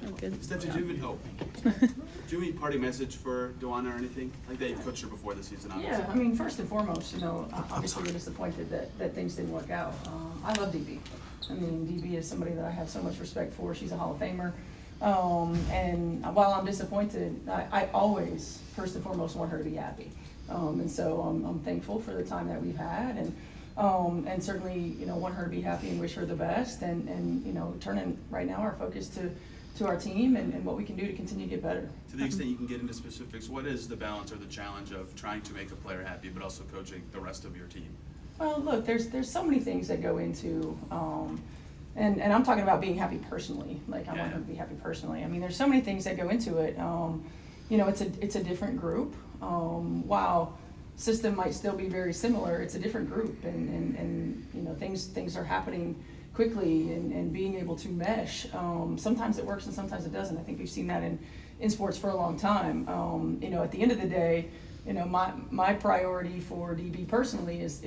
Oh, good. Steph, did you have any party message for DeWanna or anything? Like that, you've coached her before the season, obviously. Yeah, I mean, first and foremost, obviously we're disappointed that things didn't work out. I love DB. I mean, DB is somebody that I have so much respect for. She's a Hall of Famer. And while I'm disappointed, I always, first and foremost, want her to be happy. And so I'm thankful for the time that we've had, and certainly, want her to be happy and wish her the best, and turning right now our focus to our team and what we can do to continue to get better. To the extent you can get into specifics, what is the balance or the challenge of trying to make a player happy but also coaching the rest of your team? Well, look, there's so many things that go into, and I'm talking about being happy personally. Like, I want her to be happy personally. I mean, there's so many things that go into it. It's a different group. While system might still be very similar, it's a different group, and things are happening quickly, and being able to mesh. Sometimes it works and sometimes it doesn't. I think we've seen that in sports for a long time. At the end of the day, my priority for DB personally is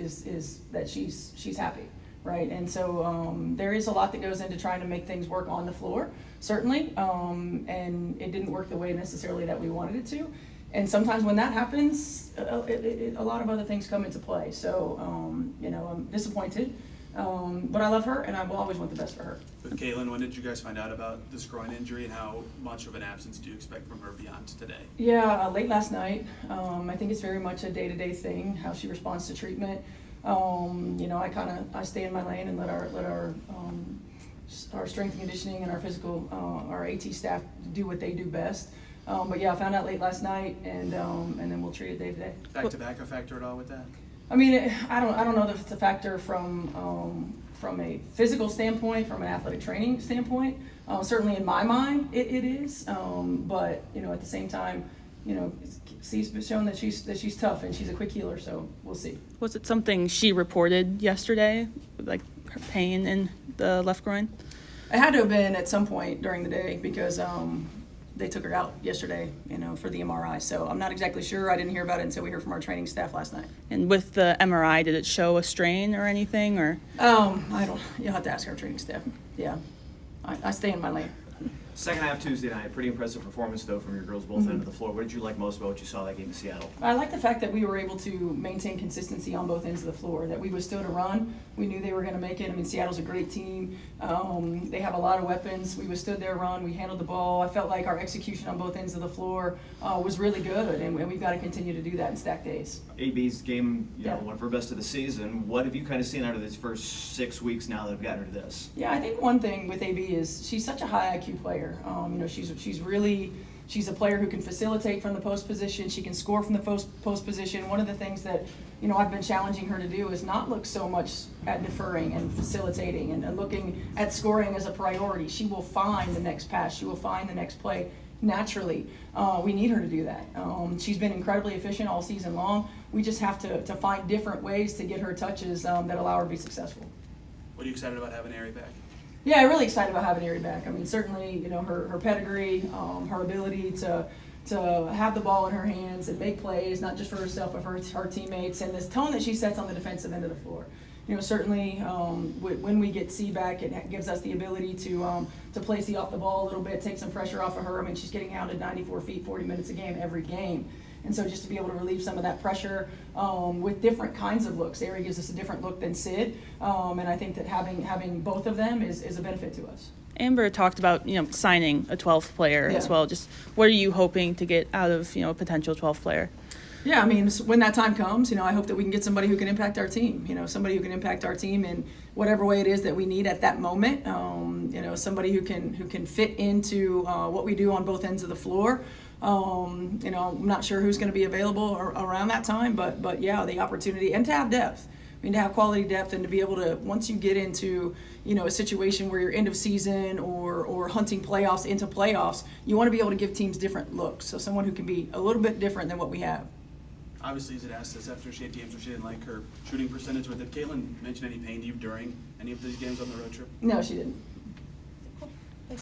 that she's happy, right? And so there is a lot that goes into trying to make things work on the floor, certainly, and it didn't work the way necessarily that we wanted it to. And sometimes when that happens, a lot of other things come into play. So, I'm disappointed, but I love her, and I will always want the best for her. With Caitlin, when did you guys find out about this groin injury, and how much of an absence do you expect from her beyond today? Yeah, late last night. I think it's very much a day-to-day thing, how she responds to treatment. I stay in my lane and let our strength and conditioning and our physical, our AT staff do what they do best. But yeah, I found out late last night, and then we'll treat it day to day. Back-to-back a factor at all with that? I mean, I don't know if it's a factor from a physical standpoint, from an athletic training standpoint. Certainly in my mind, it is. But at the same time, she's shown that she's tough and she's a quick healer. So we'll see. Was it something she reported yesterday, like her pain in the left groin? It had to have been at some point during the day, because they took her out yesterday, for the MRI. So I'm not exactly sure. I didn't hear about it until we heard from our training staff last night. And with the MRI, did it show a strain or anything, or? I don't. You'll have to ask our training staff. Yeah, I stay in my lane. Second half Tuesday night, pretty impressive performance though from your girls both ends of the floor. What did you like most about what you saw that game in Seattle? I like the fact that we were able to maintain consistency on both ends of the floor, that we withstood a run. We knew they were going to make it. I mean, Seattle's a great team. They have a lot of weapons. We withstood their run. We handled the ball. I felt like our execution on both ends of the floor was really good, and we've got to continue to do that in stacked days. AB's game, one of her best of the season. What have you kind of seen out of these first 6 weeks now that have gotten her to this? Yeah, I think one thing with AB is she's such a high IQ player. She's a player who can facilitate from the post position. She can score from the post position. One of the things that I've been challenging her to do is not look so much at deferring and facilitating and looking at scoring as a priority. She will find the next pass. She will find the next play naturally. We need her to do that. She's been incredibly efficient all season long. We just have to find different ways to get her touches that allow her to be successful. What are you excited about having Ari back? Yeah, really excited about having Ari back. I mean, certainly, her pedigree, her ability to have the ball in her hands and make plays, not just for herself, but for her teammates, and this tone that she sets on the defensive end of the floor. Certainly, when we get C back, it gives us the ability to play C off the ball a little bit, take some pressure off of her. I mean, she's getting hounded 94 feet, 40 minutes a game, every game. And so just to be able to relieve some of that pressure with different kinds of looks. Ari gives us a different look than Sid, and I think that having both of them is a benefit to us. Amber talked about signing a 12th player as well. Just what are you hoping to get out of a potential 12th player? Yeah, I mean, when that time comes, I hope that we can get somebody who can impact our team. Somebody who can impact our team in whatever way it is that we need at that moment. Somebody who can fit into what we do on both ends of the floor. I'm not sure who's going to be available around that time, but yeah, the opportunity and to have depth. I mean, to have quality depth and to be able to, once you get into, a situation where you're end of season or hunting playoffs into playoffs, you want to be able to give teams different looks. So someone who can be a little bit different than what we have. Obviously, as it asked us after she had games where she didn't like her shooting percentage, did Caitlin mention any pain to you during any of these games on the road trip? No, she didn't.